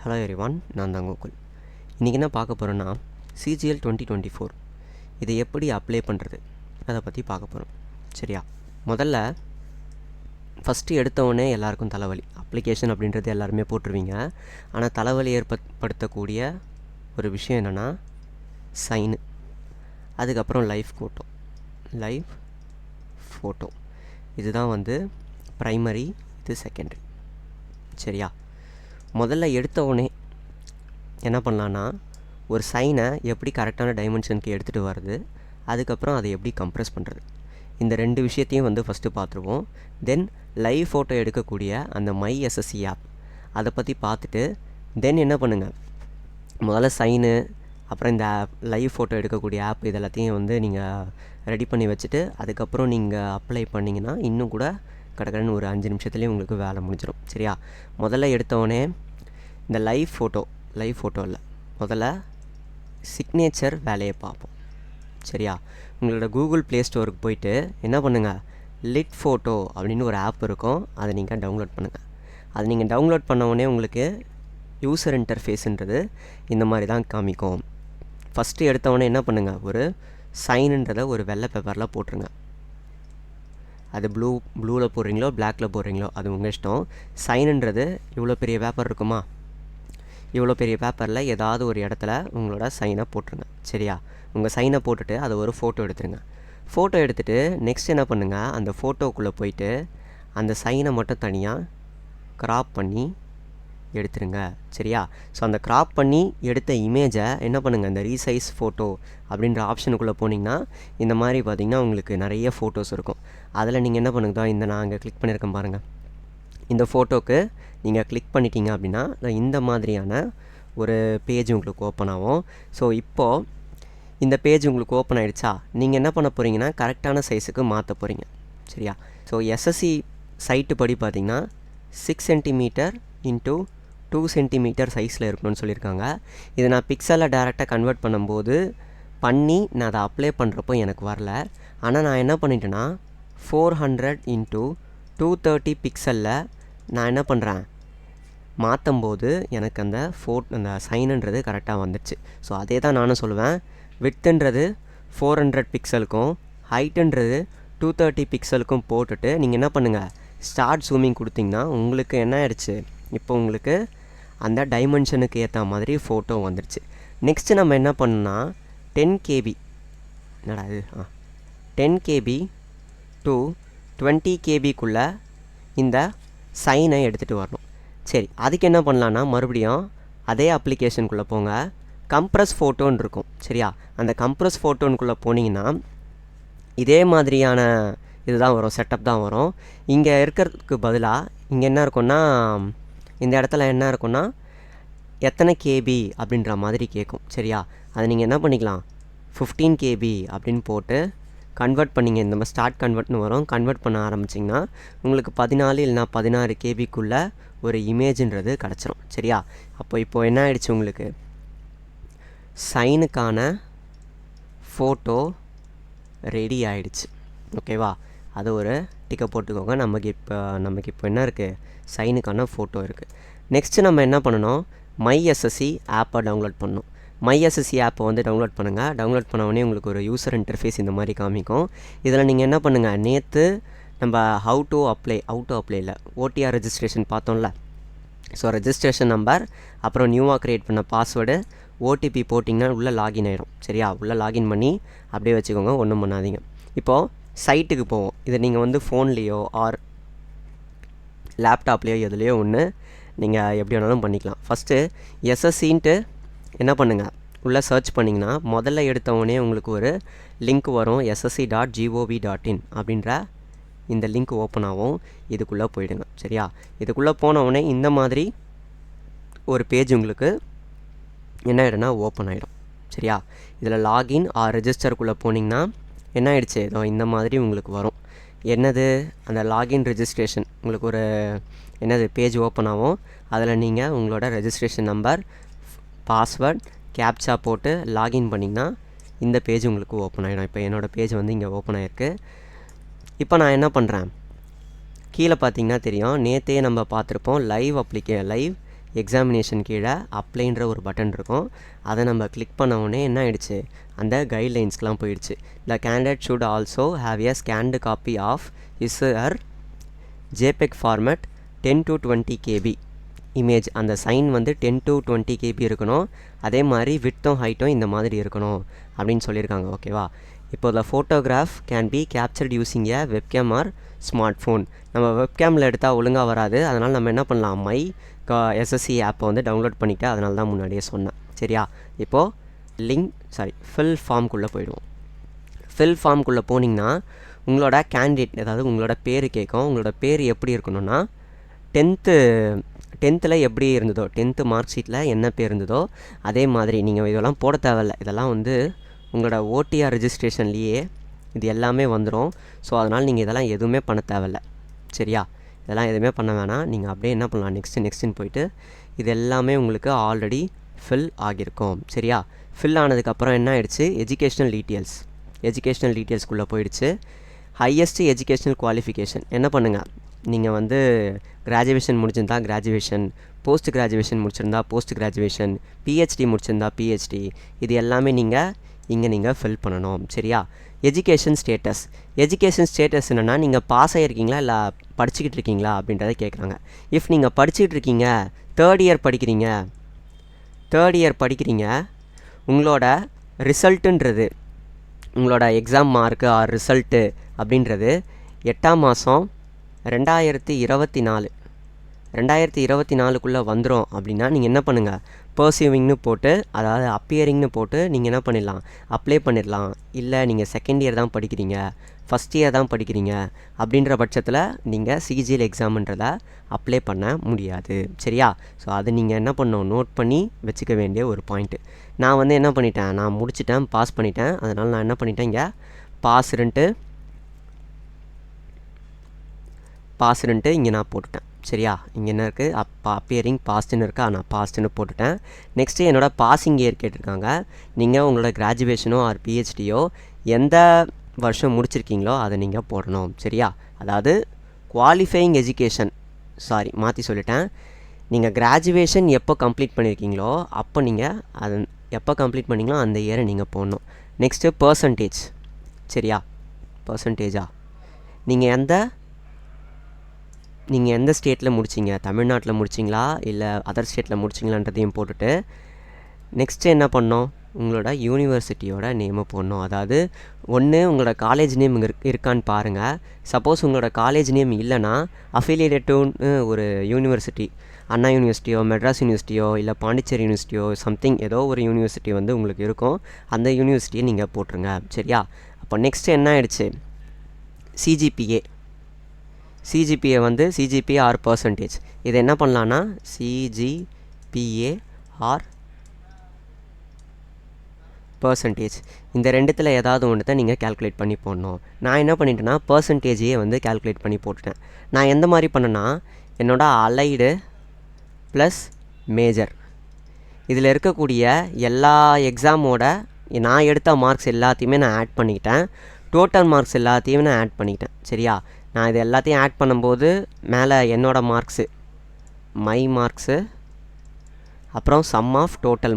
Hello everyone, நான் தான் கோகுல். இன்றைக்கி என்ன பார்க்க போகிறோன்னா CGL 2024 இதை எப்படி அப்ளை பண்ணுறது அதை பற்றி பார்க்க போகிறோம். சரியா? முதல்ல ஃபஸ்ட்டு எடுத்தவுடனே எல்லாருக்கும் தலைவலி. அப்ளிகேஷன் அப்படின்றது எல்லாருமே போட்டுருவீங்க. ஆனால் தலைவலி ஏற்படுத்தக்கூடிய ஒரு விஷயம் என்னென்னா சைனு, அதுக்கப்புறம் லைவ் ஃபோட்டோ. இதுதான் ப்ரைமரி, இது செகண்டரி. சரியா? முதல்ல எடுத்தவுடனே என்ன பண்ணலான்னா, ஒரு சைனை எப்படி கரெக்டான டைமென்ஷனுக்கு எடுத்துகிட்டு வர்றது, அதுக்கப்புறம் அதை எப்படி கம்ப்ரெஸ் பண்ணுறது, இந்த ரெண்டு விஷயத்தையும் ஃபஸ்ட்டு பார்த்துருவோம். தென் லைவ் ஃபோட்டோ எடுக்கக்கூடிய அந்த MySSC ஆப் அதை பற்றி பார்த்துட்டு தென் என்ன பண்ணுங்கள், முதல்ல சைனு, அப்புறம் இந்த லைவ் ஃபோட்டோ எடுக்கக்கூடிய ஆப் இது எல்லாத்தையும் நீங்கள் ரெடி பண்ணி வச்சுட்டு அதுக்கப்புறம் நீங்கள் அப்ளை பண்ணிங்கன்னா இன்னும் கூட கடற்கடன்னு ஒரு 5 நிமிஷத்துலேயே உங்களுக்கு வேலை முடிஞ்சிடும். சரியா? முதல்ல எடுத்தோடனே இந்த லைவ் ஃபோட்டோ இல்லை, முதல்ல சிக்னேச்சர் வேலையை பார்ப்போம். சரியா? உங்களோட கூகுள் ப்ளே ஸ்டோருக்கு போயிட்டு என்ன பண்ணுங்கள், லிட் ஃபோட்டோ அப்படின்னு ஒரு ஆப் இருக்கும், அதை நீங்கள் டவுன்லோட் பண்ணுங்கள். அது நீங்கள் டவுன்லோட் பண்ணவுடனே உங்களுக்கு யூசர் இன்டர்ஃபேஸுன்றது இந்த மாதிரி தான் காமிக்கும். ஃபஸ்ட்டு எடுத்தவுடனே என்ன பண்ணுங்கள், ஒரு சைனுன்றதை ஒரு வெள்ளை பேப்பரில் போட்டுருங்க. அது ப்ளூவில் போடுறீங்களோ பிளாக்கில் போடுறீங்களோ அது உங்கள் இஷ்டம். சைனுன்றது இவ்வளோ பெரிய பேப்பர் இருக்குமா, இவ்வளோ பெரிய பேப்பரில் ஏதாவது ஒரு இடத்துல உங்களோட சைனை போட்டுருங்க. சரியா? உங்கள் சைனை போட்டுட்டு அதை ஒரு ஃபோட்டோ எடுத்துருங்க. ஃபோட்டோ எடுத்துகிட்டு நெக்ஸ்ட் என்ன பண்ணுங்கள், அந்த ஃபோட்டோக்குள்ளே போயிட்டு அந்த சைனை மட்டும் தனியாக க்ராப் பண்ணி எடுத்துருங்க. சரியா? ஸோ அந்த க்ராப் பண்ணி எடுத்த இமேஜை என்ன பண்ணுங்கள், இந்த ரீசைஸ் ஃபோட்டோ அப்படின்ற ஆப்ஷனுக்குள்ளே போனீங்கன்னா இந்த மாதிரி பார்த்திங்கன்னா உங்களுக்கு நிறைய ஃபோட்டோஸ் இருக்கும். அதில் நீங்கள் என்ன பண்ணுங்க, நான் அங்கே கிளிக் பண்ணியிருக்கேன் பாருங்கள். இந்த ஃபோட்டோக்கு நீங்கள் கிளிக் பண்ணிட்டீங்க அப்படின்னா இந்த மாதிரியான ஒரு பேஜ் உங்களுக்கு ஓப்பன் ஆகும். ஸோ இப்போது இந்த பேஜ் உங்களுக்கு ஓப்பன் ஆகிடுச்சா, நீங்கள் என்ன பண்ண போகிறீங்கன்னா கரெக்டான சைஸுக்கு மாற்ற போகிறீங்க. சரியா? ஸோ SSC சைட்டு படி பார்த்திங்கன்னா 6 சென்டிமீட்டர் இன்ட்டு 2 சென்டிமீட்டர் சைஸில் இருக்கணும்னு சொல்லியிருக்காங்க. இதை நான் பிக்சலில் டேரெக்டாக கன்வெர்ட் பண்ணும்போது நான் அதை அப்ளை பண்ணுறப்போ எனக்கு வரல. ஆனால் நான் என்ன பண்ணிட்டேன்னா 400 இன்ட்டு 230 பிக்சலில் நான் என்ன பண்ணுறேன், மாற்றும்போது எனக்கு அந்த சைனுன்றது கரெக்டாக வந்துடுச்சு. ஸோ அதே தான் நானும் சொல்லுவேன். விட்த்துன்றது 400 பிக்சலுக்கும் ஹைட்டுன்றது 230 பிக்சலுக்கும் போட்டுட்டு நீங்கள் என்ன பண்ணுங்கள், ஸ்டார்ட் ஜூமிங் கொடுத்தீங்கன்னா உங்களுக்கு என்ன ஆயிடுச்சு, இப்போ உங்களுக்கு அந்த டைமென்ஷனுக்கு ஏற்ற மாதிரி ஃபோட்டோ வந்துடுச்சு. நெக்ஸ்ட்டு நம்ம என்ன பண்ணோன்னா 10 KB, என்னடா இது 10 KB டு 20 KBக்குள்ளே இந்த சைனை எடுத்துகிட்டு வரணும். சரி, அதுக்கு என்ன பண்ணலான்னா மறுபடியும் அதே அப்ளிகேஷனுக்குள்ளே போங்க, கம்ப்ரஸ் ஃபோட்டோன்னு இருக்கும். சரியா? அந்த கம்ப்ரஸ் ஃபோட்டோனுக்குள்ளே போனீங்கன்னா இதே மாதிரியான இதுதான் வரும், செட்டப் தான் வரும். இங்கே இருக்கிறதுக்கு பதிலாக இங்கே என்ன இருக்குன்னா, இந்த இடத்துல என்ன இருக்குன்னா எத்தனை KB அப்படின்ற மாதிரி கேட்கும். சரியா? அதை நீங்கள் என்ன பண்ணிக்கலாம், 15 KB அப்படின்னு போட்டு கன்வெர்ட் பண்ணிங்க. இந்த மாதிரி ஸ்டார்ட் கன்வெர்ட்னு வரும். கன்வெர்ட் பண்ண ஆரம்பிச்சிங்கன்னா உங்களுக்கு 14 இல்லைனா 16 KBக்குள்ளே ஒரு இமேஜுன்றது கிடச்சிரும். சரியா? இப்போது என்ன ஆகிடுச்சு, உங்களுக்கு சைனுக்கான ஃபோட்டோ ரெடி ஆகிடுச்சு. ஓகேவா? அது ஒரு டிக்கை போட்டுக்கோங்க. நமக்கு இப்போ என்ன இருக்குது, சைனுக்கான ஃபோட்டோ இருக்குது. நெக்ஸ்ட்டு நம்ம என்ன பண்ணணும், MySSC ஆப்பை டவுன்லோட் பண்ணணும். MySSC ஆப்பை டவுன்லோட் பண்ணுங்கள். டவுன்லோட் பண்ண உங்களுக்கு ஒரு யூசர் இன்டர்ஃபேஸ் இந்த மாதிரி காமிக்கும். இதில் நீங்கள் என்ன பண்ணுங்கள், நேற்று நம்ம ஹவு டு அப்ளை இல்லை OTR ரெஜிஸ்ட்ரேஷன் பார்த்தோம்ல. ஸோ ரெஜிஸ்ட்ரேஷன் நம்பர், அப்புறம் நியூவாக க்ரியேட் பண்ண பாஸ்வேர்டு, OTP போட்டிங்கன்னா உள்ளே லாகின் ஆயிடும். சரியா? உள்ளே லாகின் பண்ணி அப்படியே வச்சுக்கோங்க, ஒன்றும் பண்ணாதீங்க. இப்போது சைட்டுக்கு போவோம். இதை நீங்கள் ஃபோன்லேயோ ஆர் லேப்டாப்லேயோ எதுலேயோ ஒன்று நீங்கள் எப்படி வேணாலும் பண்ணிக்கலாம். ஃபஸ்ட்டு SSCன்ட்டு என்ன பண்ணுங்கள், உள்ளே சர்ச் பண்ணிங்கன்னா முதல்ல எடுத்தவொடனே உங்களுக்கு ஒரு லிங்க் வரும், ssc.gov.in அப்படின்ற இந்த லிங்க் ஓப்பன் ஆகும். இதுக்குள்ளே போயிடுங்க. சரியா? இதுக்குள்ளே போனவுடனே இந்த மாதிரி ஒரு பேஜ் உங்களுக்கு என்ன ஆகிடும்னா ஓப்பன் ஆகிடும். சரியா? இதில் லாகின் ஆர் ரெஜிஸ்டருக்குள்ளே போனீங்கன்னா என்ன ஆகிடுச்சு, இந்த மாதிரி உங்களுக்கு வரும். என்னது, அந்த லாகின் ரெஜிஸ்ட்ரேஷன் உங்களுக்கு ஒரு பேஜ் ஓப்பன் ஆகும். அதில் நீங்கள் உங்களோட ரெஜிஸ்ட்ரேஷன் நம்பர், பாஸ்வேர்ட், கேப்சா போட்டு லாகின் பண்ணிங்கன்னா இந்த பேஜ் உங்களுக்கு ஓப்பன் ஆகிடும். இப்போ என்னோடய பேஜ் இங்கே ஓப்பன் ஆகிருக்கு. இப்போ நான் என்ன பண்ணுறேன், கீழே பார்த்தீங்கன்னா தெரியும், நேற்றே நம்ம பார்த்துருப்போம் லைவ் எக்ஸாமினேஷன் கீழே அப்ளைன்ற ஒரு பட்டன் இருக்கும். அதை நம்ம கிளிக் பண்ண உடனே என்ன ஆயிடுச்சு, அந்த கைட்லைன்ஸ்க்கெலாம் போயிடுச்சு. The candidate should also have a scanned copy of is or JPEG format 10 to 20 KB image. அந்த சைன் வந்து 10 to 20 KB இருக்கணும். அதே மாதிரி விட்த்தும் ஹைட்டும் இந்த மாதிரி இருக்கணும் அப்படின்னு சொல்லியிருக்காங்க. ஓகேவா? இப்போ the photograph can be captured using a webcam or smartphone. நம்ம வெப்கேமில் எடுத்தால் ஒழுங்காக வராது. அதனால் நம்ம என்ன பண்ணலாம், SSC ஆப்பை வந்து டவுன்லோட் பண்ணிவிட்டு, அதனால தான் முன்னாடியே சொன்னேன். சரியா? இப்போது ஃபில் ஃபார்ம்குள்ளே போயிடுவோம். ஃபில் ஃபார்ம்குள்ளே போனீங்கன்னா உங்களோட கேண்டிடேட், அதாவது உங்களோட பேர் கேட்கும். உங்களோட பேர் எப்படி இருக்கணும்னா 10th எப்படி இருந்ததோ, 10th மார்க் ஷீட்டில் என்ன பேர் இருந்ததோ அதே மாதிரி. நீங்கள் இதெல்லாம் போட தேவையில்ல. இதெல்லாம் வந்து உங்களோட OTR ரெஜிஸ்ட்ரேஷன்லேயே இது எல்லாமே வந்துடும். ஸோ அதனால் நீங்கள் இதெல்லாம் எதுவுமே பண்ண தேவையில்ல. சரியா? இதெல்லாம் எதுவுமே பண்ண வேணாம். நீங்கள் அப்படியே என்ன பண்ணலாம், நெக்ஸ்ட்டுன்னு போயிட்டு இது எல்லாமே உங்களுக்கு ஆல்ரெடி ஃபில் ஆகியிருக்கும். சரியா? ஃபில் ஆனதுக்கப்புறம் என்ன ஆயிடுச்சு, எஜுகேஷ்னல் டீட்டெயில்ஸ்குள்ளே போயிடுச்சு. ஹையஸ்ட் எஜுகேஷ்னல் குவாலிஃபிகேஷன் என்ன பண்ணுங்கள், நீங்கள் வந்து கிராஜுவேஷன் முடிச்சிருந்தா கிராஜுவேஷன், போஸ்ட் கிராஜுவேஷன் முடிச்சிருந்தா போஸ்ட் கிராஜுவேஷன், PhD முடிச்சிருந்தா PhD, இது எல்லாமே நீங்கள் ஃபில் பண்ணணும். சரியா? எஜுகேஷன் ஸ்டேட்டஸ் என்னென்னா, நீங்கள் பாஸ் ஆகிருக்கீங்களா இல்லை படிச்சுக்கிட்டு இருக்கீங்களா அப்படின்றத கேட்குறாங்க. இஃப் நீங்கள் படிச்சுக்கிட்டு இருக்கீங்க, தேர்ட் இயர் படிக்கிறீங்க, உங்களோட ரிசல்ட்டுன்றது, உங்களோட எக்ஸாம் மார்க்கு ஆர் ரிசல்ட்டு அப்படின்றது 8ஆம் மாதம் 2024 வந்துடும். அப்படின்னா நீங்கள் என்ன பண்ணுங்கள், பர்சீவிங்னு போட்டு, அதாவது அப்பியரிங்னு போட்டு நீங்கள் என்ன பண்ணிடலாம், அப்ளை பண்ணிடலாம். இல்லை நீங்கள் செகண்ட் இயர் தான் படிக்கிறீங்க, ஃபஸ்ட் இயர் தான் படிக்கிறீங்க அப்படின்ற பட்சத்தில் நீங்கள் CGL எக்ஸாம்ன்றதை அப்ளை பண்ண முடியாது. சரியா? ஸோ அது நீங்கள் என்ன பண்ணணும், நோட் பண்ணி வச்சுக்க வேண்டிய ஒரு பாயிண்ட்டு. நான் வந்து என்ன பண்ணிட்டேன், நான் முடிச்சிட்டேன், பாஸ் பண்ணிட்டேன். அதனால் நான் என்ன பண்ணிட்டேன், இங்கே பாஸ்டுன்ட்டு இங்கே நான் போட்டுட்டேன். சரியா? இங்கே என்ன இருக்குது, அப்பியரிங் பாஸ்ட்டுன்னு இருக்கா, நான் பாஸ்ட்டுன்னு போட்டுட்டேன். நெக்ஸ்ட்டு என்னோடய பாசிங் இயர் கேட்டிருக்காங்க. நீங்கள் உங்களோட கிராஜுவேஷனோ ஆர் PhDயோ எந்த வருஷம் முடிச்சிருக்கீங்களோ அதை நீங்கள் போடணும். சரியா? அதாவது குவாலிஃபையிங் எஜுகேஷன், மாற்றி சொல்லிட்டேன். நீங்கள் கிராஜுவேஷன் எப்போ கம்ப்ளீட் பண்ணியிருக்கீங்களோ அப்போ நீங்கள் அது எப்போ கம்ப்ளீட் பண்ணிங்களோ அந்த இயரை நீங்கள் போடணும். Next percentage. சரியா? நீங்கள் எந்த ஸ்டேட்டில் முடிச்சிங்க, தமிழ்நாட்டில் முடிச்சிங்களா இல்லை அதர் ஸ்டேட்டில் முடிச்சிங்களான்றதையும் போட்டுட்டு, நெக்ஸ்ட்டு என்ன பண்ணோம், உங்களோட யூனிவர்சிட்டியோட நேமை போடணும். அதாவது ஒன்று உங்களோட காலேஜ் நேம் இருக்கான்னு பாருங்கள். சப்போஸ் உங்களோட காலேஜ் நேம் இல்லைன்னா அஃபிலியேட்டட்னு ஒரு யூனிவர்சிட்டி, அண்ணா யூனிவர்சிட்டியோ மெட்ராஸ் யூனிவர்சிட்டியோ இல்லை பாண்டிச்சேரி யூனிவர்சிட்டியோ சம்திங் ஏதோ ஒரு யூனிவர்சிட்டி வந்து உங்களுக்கு இருக்கும். அந்த யூனிவர்சிட்டியை நீங்கள் போட்டுருங்க. சரியா? அப்போ நெக்ஸ்ட்டு என்ன ஆயிடுச்சு, சிஜிபிஏ வந்து சிஜிபிஏ ஆர் பர்சன்டேஜ். இதை என்ன பண்ணலான்னா CGPA ஆர் பர்சன்டேஜ், இந்த ரெண்டுத்தில் ஏதாவது ஒன்று தான் நீங்கள் கேல்குலேட் பண்ணி போடணும். நான் என்ன பண்ணிட்டேன்னா பர்சன்டேஜையே வந்து கேல்குலேட் பண்ணி போட்டுட்டேன். நான் எந்த மாதிரி பண்ணேன்னா, என்னோடய அலைடு ப்ளஸ் மேஜர் இதில் இருக்கக்கூடிய எல்லா எக்ஸாமோட நான் எடுத்த மார்க்ஸ் எல்லாத்தையுமே நான் ஆட் பண்ணிக்கிட்டேன். டோட்டல் மார்க்ஸ் எல்லாத்தையுமே நான் ஆட் பண்ணிக்கிட்டேன். சரியா? நான் இது எல்லாத்தையும் ஆட் பண்ணும்போது மேலே என்னோடய மை மார்க்ஸு அப்புறம் sum of total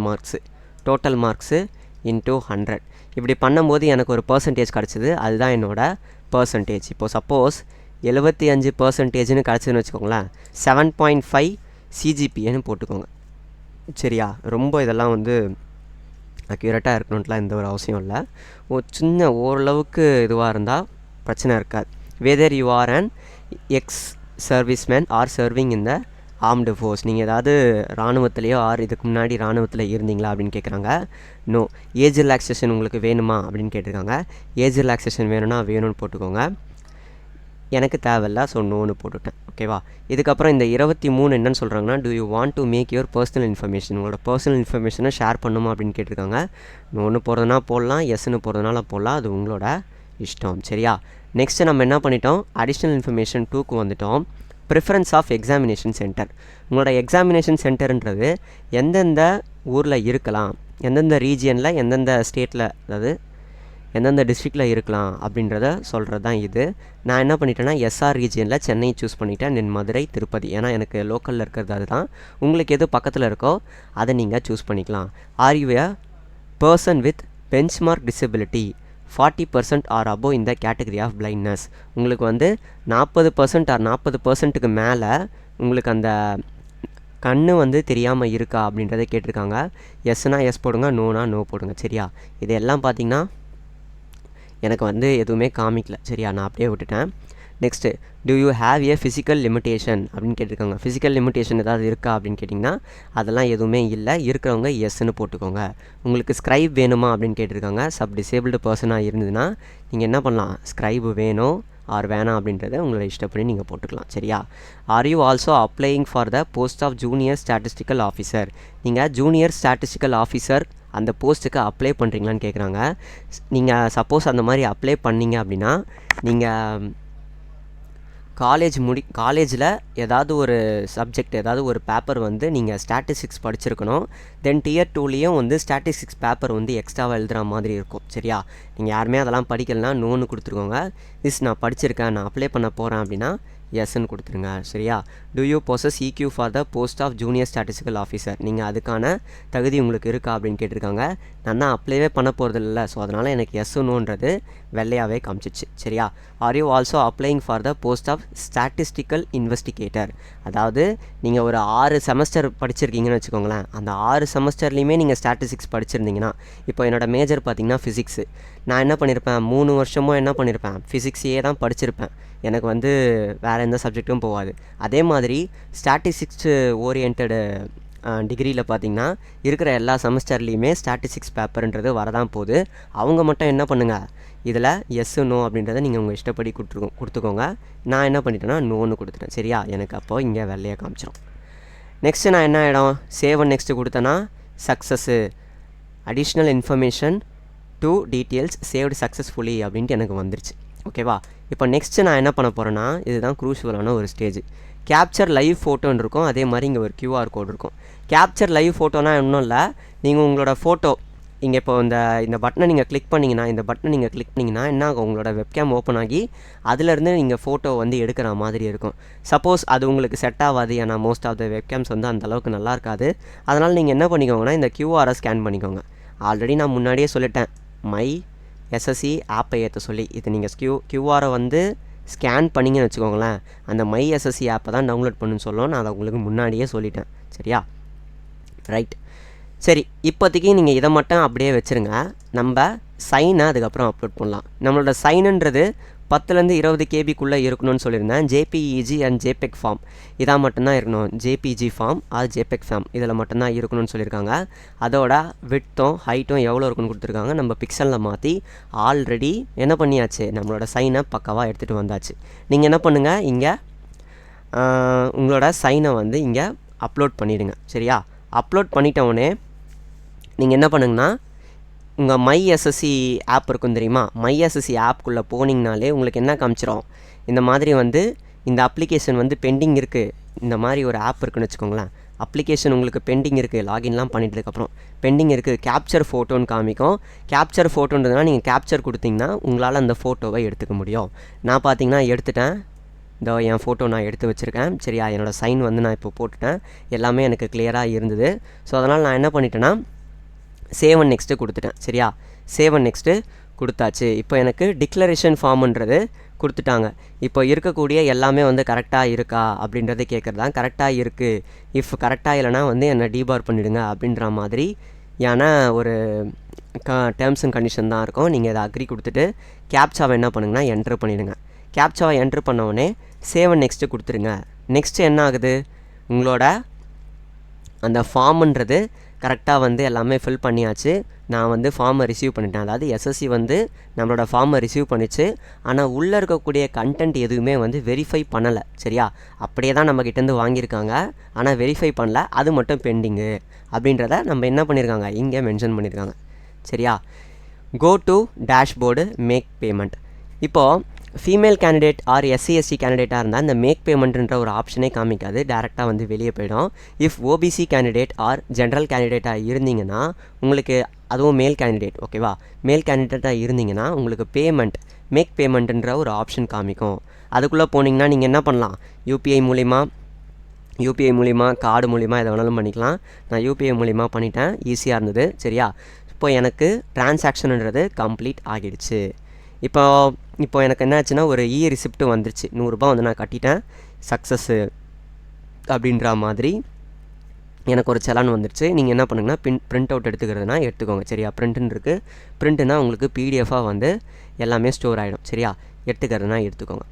marks into 100 இப்படி பண்ணும்போது எனக்கு ஒரு பர்சன்டேஜ் கிடச்சிது. அதுதான் என்னோடய பர்சன்டேஜ். இப்போது சப்போஸ் 75% கிடச்சிதுன்னு வச்சுக்கோங்களேன், 7.5 CGPAன்னு போட்டுக்கோங்க. சரியா? ரொம்ப இதெல்லாம் வந்து அக்யூரேட்டாக இருக்கணுன்ட்டுலாம் எந்த ஒரு அவசியம் இல்லை. சின்ன ஓரளவுக்கு இதுவாக இருந்தால் பிரச்சனை இருக்காது. Whether you are an X serviceman are serving in the armed force, நீங்கள் ஏதாவது இராணுவத்துலேயோ ஆர் இதுக்கு முன்னாடி இராணுவத்தில் இருந்தீங்களா அப்படின்னு கேட்குறாங்க. நோ. ஏஜ் ரிலாக்ஸேஷன் உங்களுக்கு வேணுமா அப்படின்னு கேட்டிருக்காங்க. ஏஜ் ரிலாக்ஸேஷன் வேணும்னு போட்டுக்கோங்க. எனக்கு தேவையில்ல, ஸோ நோன்னு போட்டுவிட்டேன். ஓகேவா? இதுக்கப்புறம் இந்த 23 என்னன்னு சொல்கிறாங்கன்னா, do you want to make your personal information, உங்களோட பர்சனல் இன்ஃபர்மேஷனை ஷேர் பண்ணுமா அப்படின்னு கேட்டிருக்காங்க. நோன்னு போடுறதுனா போடலாம், எஸ்ன்னு போடுறதுனால போடலாம், அது உங்களோட இஷ்டம். சரியா? நெக்ஸ்ட்டு நம்ம என்ன பண்ணிட்டோம், அடிஷ்னல் இன்ஃபர்மேஷன் 2க்கு வந்துட்டோம். Preference of examination centre. உங்களோட எக்ஸாமினேஷன் சென்டர்ன்றது எந்தெந்த ஊரில் இருக்கலாம், எந்தெந்த ரீஜியனில், எந்தெந்த ஸ்டேட்டில், அதாவது எந்தெந்த டிஸ்ட்ரிக்டில் இருக்கலாம் அப்படின்றத சொல்கிறது தான் இது. நான் என்ன பண்ணிட்டேன்னா எஸ்ஆர் ரீஜியனில் சென்னை சூஸ் பண்ணிவிட்டேன், தென் மதுரை, திருப்பதி. ஏன்னா எனக்கு லோக்கலில் இருக்கிறது அதுதான். உங்களுக்கு எது பக்கத்தில் இருக்கோ அதை நீங்கள் சூஸ் பண்ணிக்கலாம். Are you a person with benchmark disability 40% R above இந்த கேட்டகரி ஆஃப் பிளைண்ட்னஸ். உங்களுக்கு வந்து 40% ஆர் 40%க்கு மேலே உங்களுக்கு அந்த கண்ணு வந்து தெரியாமல் இருக்கா அப்படின்றத கேட்டிருக்காங்க. எஸ்னா எஸ் போடுங்க, நோனா நோ போடுங்க. சரியா, இதெல்லாம் பார்த்திங்கன்னா எனக்கு வந்து எதுவுமே காமிக்கல. சரியா, நான் அப்படியே விட்டுட்டேன். Next, do you have a physical limitation அப்படின்னு கேட்டிருக்காங்க. ஃபிசிக்கல் லிமிட்டேஷன் ஏதாவது இருக்கா அப்படின்னு கேட்டிங்கன்னா அதெல்லாம் எதுவுமே இல்லை. இருக்கிறவங்க எஸ்ன்னு போட்டுக்கோங்க. உங்களுக்கு ஸ்க்ரைப் வேணுமா அப்படின்னு கேட்டிருக்காங்க. சப் டிசேபிள்டு பர்சனாக இருந்ததுன்னா நீங்கள் என்ன பண்ணலாம், ஸ்க்ரைபு வேணும் ஆர் வேணாம் அப்படின்றத உங்களோட இஷ்டப்படி நீங்கள் போட்டுக்கலாம். சரியா, are you also applying for the post of junior statistical officer. நீங்கள் ஜூனியர் ஸ்டாட்டிஸ்டிக்கல் ஆஃபீஸர் அந்த போஸ்ட்டுக்கு அப்ளை பண்ணுறீங்களான்னு கேட்குறாங்க. நீங்கள் சப்போஸ் அந்த மாதிரி அப்ளை பண்ணீங்க அப்படின்னா நீங்கள் காலேஜில் ஏதாவது ஒரு சப்ஜெக்ட், ஏதாவது ஒரு பேப்பர் வந்து நீங்கள் ஸ்டாட்டிஸ்டிக்ஸ் படிச்சிருக்கணும். தென் டியர் 2லேயும் வந்து ஸ்டாட்டிஸ்டிக்ஸ் பேப்பர் வந்து எக்ஸ்ட்ராவாக எழுதுகிற மாதிரி இருக்கும். சரியா, நீங்கள் யாருமே அதெல்லாம் படிக்கலைன்னா நோன்னு கொடுத்துருக்கோங்க. நான் படிச்சிருக்கேன், நான் அப்ளை பண்ண போகிறேன் அப்படின்னா எஸ்ன்னு கொடுத்துருங்க. சரியா, do you possess EQ for the post of junior statistical officer. நீங்கள் அதுக்கான தகுதி உங்களுக்கு இருக்கா அப்படின்னு கேட்டிருக்காங்க. நான் தான் அப்ளைவே பண்ண போகிறது இல்லை, ஸோ அதனால் எனக்கு எஸ்ஸுன்னுன்றது வெள்ளையாகவே காமிச்சிச்சு. சரியா, are you also applying for the post of statistical investigator. அதாவது நீங்கள் ஒரு 6 செமஸ்டர் படிச்சிருக்கீங்கன்னு வச்சுக்கோங்களேன். அந்த 6 செமஸ்டர்லேயுமே நீங்கள் ஸ்டாட்டிஸ்டிக்ஸ் படிச்சிருந்தீங்கன்னா, இப்போ என்னோடய மேஜர் பார்த்திங்கன்னா ஃபிசிக்ஸு. நான் என்ன பண்ணியிருப்பேன், 3 வருஷமோ என்ன பண்ணியிருப்பேன், ஃபிசிக்ஸையே தான் படிச்சிருப்பேன். எனக்கு வந்து வேறு எந்த சப்ஜெக்ட்டும் போகாது. அதே மாதிரி ஸ்டாட்டிஸ்டிக்ஸ் ஓரியன்டு டிகிரியில் பார்த்திங்கன்னா இருக்கிற எல்லா செமஸ்டர்லேயுமே ஸ்டாட்டிஸ்டிக்ஸ் பேப்பர்ன்றது வரதான் போகுது. அவங்க மட்டும் என்ன பண்ணுங்கள், இதில் எஸ்ஸு நோ அப்படின்றத நீங்கள் உங்கள் இஷ்டப்படி கொடுத்துக்கோங்க. நான் என்ன பண்ணிட்டேன்னா நோன்னு கொடுத்துட்டேன். சரியா, எனக்கு அப்போது இங்கே வெள்ளையாக காமிச்சிடும். நெக்ஸ்ட்டு நான் என்ன இடம் சேவ் அண்ட் நெக்ஸ்ட்டு கொடுத்தேன்னா success additional information to details saved successfully அப்படின்ட்டு எனக்கு வந்துருச்சு. ஓகேவா, இப்போ நெக்ஸ்ட்டு நான் என்ன பண்ண போகிறேன்னா, இதுதான் க்ரூஷியலான ஒரு ஸ்டேஜ். கேப்சர் லைவ் ஃபோட்டோன்னு இருக்கும். அதே மாதிரி இங்கே ஒரு QR கோட் இருக்கும். கேப்சர் லைவ் ஃபோட்டோனா ஒன்றும் இல்லை, நீங்கள் உங்களோட ஃபோட்டோ இங்கே இப்போ இந்த பட்டனை நீங்கள் கிளிக் பண்ணிங்கன்னா, என்ன ஆகும், உங்களோட வெப்கேம் ஓப்பன் ஆகி அதிலேருந்து நீங்கள் ஃபோட்டோ வந்து எடுக்கிற மாதிரி இருக்கும். சப்போஸ் அது உங்களுக்கு செட் ஆகாது, ஏன்னா மோஸ்ட் ஆஃப் த வெப்கேம்ஸ் வந்து அந்தளவுக்கு நல்லா இருக்காது. அதனால் நீங்கள் என்ன பண்ணிக்கோங்கன்னா, இந்த QRஐ ஸ்கேன் பண்ணிக்கோங்க. ஆல்ரெடி நான் முன்னாடியே சொல்லிட்டேன், மை எஸ்எஸ்சி ஆப்பை ஏற்ற சொல்லி. இது நீங்கள் QRஐ வந்து ஸ்கேன் பண்ணிங்கன்னு வச்சுக்கோங்களேன், அந்த மை எஸ்எஸ்சி ஆப்பை தான் டவுன்லோட் பண்ணுன்னு சொல்லணும். நான் அதை உங்களுக்கு முன்னாடியே சொல்லிட்டேன். சரியா, ரைட். சரி, இப்போதைக்கு நீங்கள் இதை மட்டும் அப்படியே வச்சுருங்க. நம்ம சைனை அதுக்கப்புறம் அப்லோட் பண்ணலாம். நம்மளோட சைனுன்றது 10லேருந்து 20 KBக்குள்ளே இருக்கணும்னு சொல்லியிருந்தேன். JPEG அண்ட் JPEG ஃபார்ம் இதாக மட்டும்தான் இருக்கணும். JPG ஃபார்ம் அது JPEG ஃபார்ம் இதில் மட்டும்தான் இருக்கணும்னு சொல்லியிருக்காங்க. அதோட விட்த்தும் ஹைட்டும் எவ்வளோ இருக்குன்னு கொடுத்துருக்காங்க. நம்ம பிக்சலில் மாற்றி ஆல்ரெடி என்ன பண்ணியாச்சு, நம்மளோட சைனை பக்காவாக எடுத்துகிட்டு வந்தாச்சு. நீங்கள் என்ன பண்ணுங்கள், இங்கே உங்களோட சைனை வந்து இங்கே அப்லோட் பண்ணிவிடுங்க. சரியா, அப்லோட் பண்ணிட்டவுடனே நீங்கள் என்ன பண்ணுங்கன்னா, உங்கள் மை எஸ்எஸ்சி ஆப் இருக்கும் தெரியுமா, மை எஸ்எஸ்சி ஆப்புக்குள்ளே போனீங்கனாலே உங்களுக்கு என்ன காமிச்சிரும், இந்த மாதிரி வந்து இந்த அப்ளிகேஷன் வந்து பெண்டிங் இருக்குது. இந்த மாதிரி ஒரு ஆப் இருக்குன்னு வச்சுக்கோங்களேன், அப்ளிகேஷன் உங்களுக்கு பெண்டிங் இருக்குது, லாகின்லாம் பண்ணிட்டதுக்கப்புறம் பெண்டிங் இருக்குது, கேப்சர் ஃபோட்டோன்னு காமிக்கும். கேப்சர் ஃபோட்டோன்றதுனா நீங்கள் கேப்சர் கொடுத்தீங்கன்னா உங்களால் அந்த ஃபோட்டோவை எடுத்துக்க முடியும். நான் பார்த்தீங்கன்னா எடுத்துட்டேன். இந்த என் ஃபோட்டோ நான் எடுத்து வச்சுருக்கேன். சரியா, என்னோடய சைன் வந்து நான் இப்போ போட்டுட்டேன். எல்லாமே எனக்கு கிளியராக இருந்தது. ஸோ அதனால் நான் என்ன பண்ணிட்டேன்னா சேவ் அண்ட் நெக்ஸ்ட்டு கொடுத்துட்டேன். சரியா, சேவ் அண்ட் நெக்ஸ்ட்டு கொடுத்தாச்சு. இப்போ எனக்கு டிக்ளரேஷன் ஃபார்முன்றது கொடுத்துட்டாங்க. இப்போ இருக்கக்கூடிய எல்லாமே வந்து கரெக்டாக இருக்கா அப்படின்றத கேட்குறது தான். கரெக்டாக இருக்குது, இஃப் கரெக்டாக இல்லைனா வந்து என்னை டீபார் பண்ணிவிடுங்க அப்படின்ற மாதிரி ஏன்னா ஒரு டேர்ம்ஸ் அண்ட் கண்டிஷன் தான் இருக்கும். நீங்கள் இதை அக்ரி கொடுத்துட்டு கேப்சாவை என்ன பண்ணுங்கன்னா என்ட்ரு பண்ணிவிடுங்க. கேப்சாவை என்ட்ரு பண்ணவுடனே சேவ் அண்ட் நெக்ஸ்ட்டு கொடுத்துருங்க. நெக்ஸ்ட்டு என்ன ஆகுது, உங்களோட அந்த ஃபார்முன்றது கரெக்டாக வந்து எல்லாமே ஃபில் பண்ணியாச்சு. நான் வந்து ஃபார்மை ரிசீவ் பண்ணிட்டேன். அதாவது எஸ்எஸ்சி வந்து நம்மளோட ஃபார்மை ரிசீவ் பண்ணிச்சு. ஆனால் உள்ளே இருக்கக்கூடிய கண்டென்ட் எதுவுமே வந்து வெரிஃபை பண்ணலை. சரியா, அப்படியே தான் நம்மக்கிட்டேருந்து வாங்கியிருக்காங்க, ஆனால் வெரிஃபை பண்ணல, அது மட்டும் பெண்டிங்கு அப்படின்றத நம்ம என்ன பண்ணியிருக்காங்க இங்கே மென்ஷன் பண்ணியிருக்காங்க. சரியா, go to dashboard make payment. இப்போது ஃபீமேல் கேண்டிடேட் ஆர் SC/ST கேண்டிடேட்டாக இருந்தால் இந்த மேக் பேமெண்ட்ன்ற ஒரு ஆப்ஷனே காமிக்காது, டேரெக்டாக வந்து வெளியே போயிடும். If OBC candidate or general கேண்டிடேட்டாக இருந்தீங்கன்னா உங்களுக்கு அதுவும் மேல் கேண்டிடேட், ஓகேவா? மேல் கேண்டிடேட்டாக இருந்தீங்கன்னா உங்களுக்கு மேக் பேமெண்ட்டுன்ற ஒரு ஆப்ஷன் காமிக்கும். அதுக்குள்ளே போனீங்கன்னா நீங்கள் என்ன பண்ணலாம், யூபிஐ மூலிமா கார்டு மூலிமா எதை வேணாலும் பண்ணிக்கலாம். நான் யூபிஐ மூலிமா பண்ணிட்டேன், ஈஸியாக இருந்தது. சரியா? இப்போ எனக்கு டிரான்சாக்ஷன்ன்றது கம்ப்ளீட் ஆகிடுச்சு. இப்போ எனக்கு என்ன ஆச்சுன்னா ஒரு ரிசிப்ட் வந்துருச்சு. 100 ரூபா வந்து நான் கட்டிட்டேன், சக்ஸஸ்ஸு அப்படின்ற மாதிரி எனக்கு ஒரு செலான் வந்துடுச்சு. நீங்கள் என்ன பண்ணுங்கன்னா பிரிண்ட் அவுட் எடுத்துக்கிறதுனா எடுத்துக்கோங்க. சரியா? பிரிண்ட்டுனா உங்களுக்கு பிடிஎஃபாக வந்து எல்லாமே ஸ்டோர் ஆகிடும். சரியா? எடுத்துக்கிறதுனா எடுத்துக்கோங்க.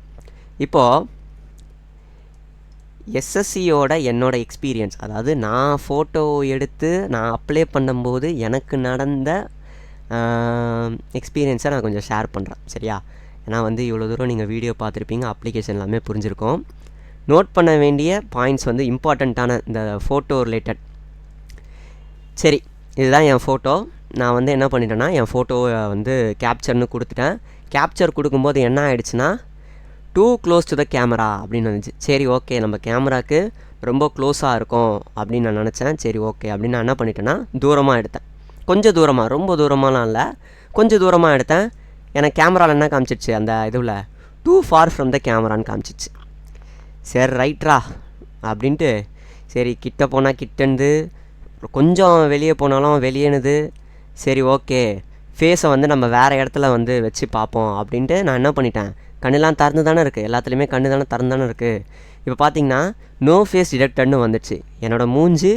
இப்போது எஸ்எஸ்சியோட என்னோடய எக்ஸ்பீரியன்ஸ், அதாவது நான் ஃபோட்டோ எடுத்து நான் அப்ளை பண்ணும்போது எனக்கு நடந்த எக்ஸ்பீரியன்ஸை நான் கொஞ்சம் ஷேர் பண்ணுறேன். சரியா? ஏன்னா வந்து இவ்வளோ தூரம் நீங்கள் வீடியோ பார்த்துருப்பீங்க, அப்ளிகேஷன் எல்லாமே புரிஞ்சிருக்கும். நோட் பண்ண வேண்டிய பாயிண்ட்ஸ் வந்து இம்பார்ட்டண்ட்டான இந்த ஃபோட்டோ ரிலேட்டட். சரி, இதுதான் என் ஃபோட்டோ. நான் வந்து என்ன பண்ணிட்டேன்னா என் ஃபோட்டோவை வந்து கேப்சர்னு கொடுத்துட்டேன். கேப்சர் கொடுக்கும்போது என்ன ஆகிடுச்சுன்னா too close to the camera அப்படின்னு வந்துச்சு. சரி, ஓகே, நம்ம கேமராவுக்கு ரொம்ப க்ளோஸாக இருக்கும் அப்படின்னு நான் நினச்சேன். சரி, ஓகே அப்படின்னு நான் என்ன பண்ணிட்டேன்னா தூரமாக எடுத்தேன். கொஞ்சம் தூரமாக, ரொம்ப தூரமாலாம் இல்லை, கொஞ்சம் தூரமாக எடுத்தேன். எனக்கு கேமராவில் என்ன காமிச்சிச்சு, அந்த இதுவில் டூ ஃபார் ஃப்ரம் த கேமரான்னு காமிச்சிச்சு. சரி, ரைட்ரா அப்படின்ட்டு சரி, கிட்ட போனால் கிட்டேருந்து, கொஞ்சம் வெளியே போனாலும் வெளியேனுது. சரி, ஓகே, ஃபேஸை வந்து நம்ம வேறு இடத்துல வந்து வச்சு பார்ப்போம் அப்படின்ட்டு நான் என்ன பண்ணிட்டேன், கண்ணெலாம் திறந்து தானே இருக்குது, எல்லாத்துலேயுமே கண்ணு தானே திறந்து தானே இருக்குது. இப்போ பார்த்தீங்கன்னா நோ ஃபேஸ் டிடெக்டட்னு வந்துடுச்சு. என்னோடய மூஞ்சி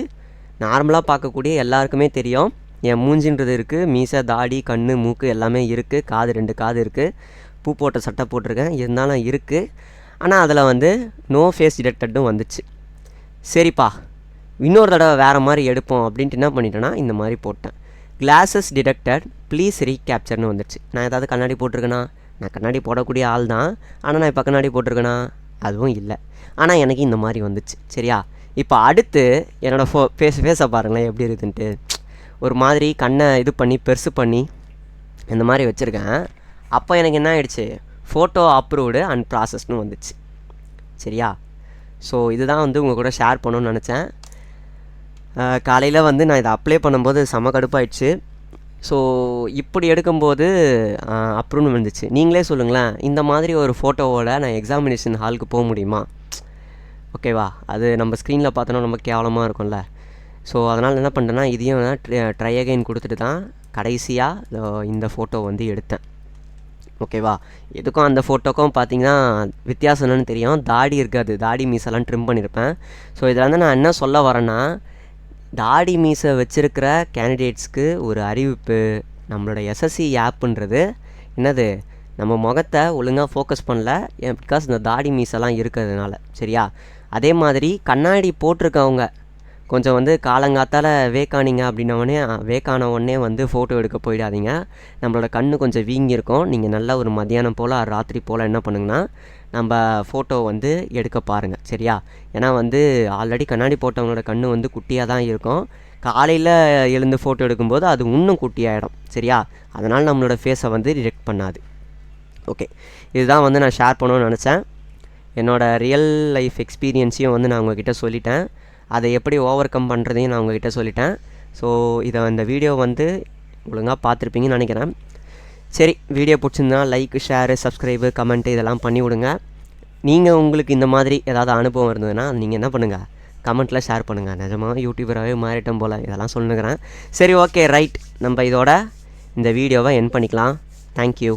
நார்மலாக பார்க்கக்கூடிய எல்லாருக்குமே தெரியும், என் மூஞ்சின்றது இருக்குது. மீசை, தாடி, கண், மூக்கு எல்லாமே இருக்குது. காது, 2 காது இருக்குது. பூ போட்ட சட்டை போட்டிருக்கேன், இருந்தாலும் இருக்குது. ஆனால் அதில் வந்து நோ ஃபேஸ் டிடெக்டட்டும் வந்துச்சு. சரிப்பா, இன்னொரு தடவை வேறு மாதிரி எடுப்போம் அப்படின்ட்டு என்ன பண்ணிட்டேன்னா இந்த மாதிரி போட்டேன். கிளாஸஸ் டிடெக்டட், ப்ளீஸ் ரீகேப்சர்னு வந்துடுச்சு. நான் ஏதாவது கண்ணாடி போட்டிருக்கேனா? நான் கண்ணாடி போடக்கூடிய ஆள் தான், ஆனால் நான் இப்போ கண்ணாடி போட்டிருக்கேனா? அதுவும் இல்லை. ஆனால் எனக்கு இந்த மாதிரி வந்துச்சு. சரியா? இப்போ அடுத்து என்னோடய ஃபேஸை பாருங்களேன் எப்படி இருக்குதுன்ட்டு. ஒரு மாதிரி கண்ணை இது பண்ணி பெருசு பண்ணி இந்த மாதிரி வச்சுருக்கேன். அப்போ எனக்கு என்ன ஆகிடுச்சு, ஃபோட்டோ அப்ரூவ்டு அண்ட் ப்ராசஸ்னு வந்துச்சு. சரியா? ஸோ இதுதான் வந்து உங்கள் கூட ஷேர் பண்ணணும்னு நினச்சேன். காலையில் வந்து நான் இதை அப்ளை பண்ணும்போது செம கடுப்பாயிடுச்சு. ஸோ இப்படி எடுக்கும்போது அப்ரூவ்னு வந்துச்சு. நீங்களே சொல்லுங்களேன், இந்த மாதிரி ஒரு ஃபோட்டோவோட நான் எக்ஸாமினேஷன் ஹாலுக்கு போக முடியுமா? ஓகேவா? அது நம்ம ஸ்க்ரீனில் பார்த்தோன்னா ரொம்ப கேவலமாக இருக்கும்ல. ஸோ அதனால் என்ன பண்ணுறேன்னா இதையும் ட்ரை அகைன் கொடுத்துட்டு தான் கடைசியாக இந்த ஃபோட்டோ வந்து எடுத்தேன். ஓகேவா? எதுக்கும் அந்த ஃபோட்டோக்கும் பார்த்தீங்கன்னா வித்தியாசம் என்னன்னு தெரியும். தாடி இருக்காது, தாடி மீசெல்லாம் ட்ரிம் பண்ணியிருப்பேன். ஸோ இதில் வந்து நான் என்ன சொல்ல வரேன்னா, தாடி மீசை வச்சுருக்கிற கேண்டிடேட்ஸ்க்கு ஒரு அறிவிப்பு. நம்மளோட எஸ்எஸ்சி ஆப்புன்றது என்னது, நம்ம முகத்தை ஒழுங்காக ஃபோக்கஸ் பண்ணல, பிகாஸ் இந்த தாடி மீசெல்லாம் இருக்கிறதுனால. சரியா? அதே மாதிரி கண்ணாடி போட்டிருக்கவங்க கொஞ்சம் வந்து காலங்காத்தால் வேக்கானிங்க வேக்கான உடனே வந்து ஃபோட்டோ எடுக்க போயிடாதீங்க. நம்மளோட கண் கொஞ்சம் வீங்கியிருக்கும். நீங்கள் நல்லா ஒரு மத்தியானம் போல் ராத்திரி போல் என்ன பண்ணுங்கன்னா நம்ம ஃபோட்டோ வந்து எடுக்க பாருங்கள். சரியா? ஏன்னா வந்து ஆல்ரெடி கண்ணாடி போட்டவங்களோட கண் வந்து குட்டியாக தான் இருக்கும். காலையில் எழுந்து ஃபோட்டோ எடுக்கும்போது அது இன்னும் குட்டியாகிடும். சரியா? அதனால் நம்மளோட ஃபேஸை வந்து டிடெக்ட் பண்ணாது. ஓகே, இதுதான் வந்து நான் ஷேர் பண்ணணும்னு நினச்சேன். என்னோடய ரியல் லைஃப் எக்ஸ்பீரியன்ஸையும் வந்து நான் உங்கள்கிட்ட சொல்லிட்டேன். அதை எப்படி ஓவர் கம் பண்ணுறதையும் நான் உங்கள்கிட்ட சொல்லிட்டேன். ஸோ இந்த வீடியோ வந்து ஒழுங்காக பார்த்துருப்பீங்கன்னு நினைக்கிறேன். சரி, வீடியோ பிடிச்சிருந்தா லைக், ஷேரு, சப்ஸ்கிரைபு, கமெண்ட்டு இதெல்லாம் பண்ணி விடுங்க. நீங்கள் உங்களுக்கு இந்த மாதிரி ஏதாவது அனுபவம் இருந்ததுன்னா நீங்கள் என்ன பண்ணுங்கள், கமெண்ட்டில் ஷேர் பண்ணுங்கள். நிஜமாக யூடியூபராகவே மாறிட்டோம் போல் இதெல்லாம் சொல்லுங்கிறேன். சரி, ஓகே, ரைட். நம்ம இதோட இந்த வீடியோவை எண்ட் பண்ணிக்கலாம். தேங்க்யூ.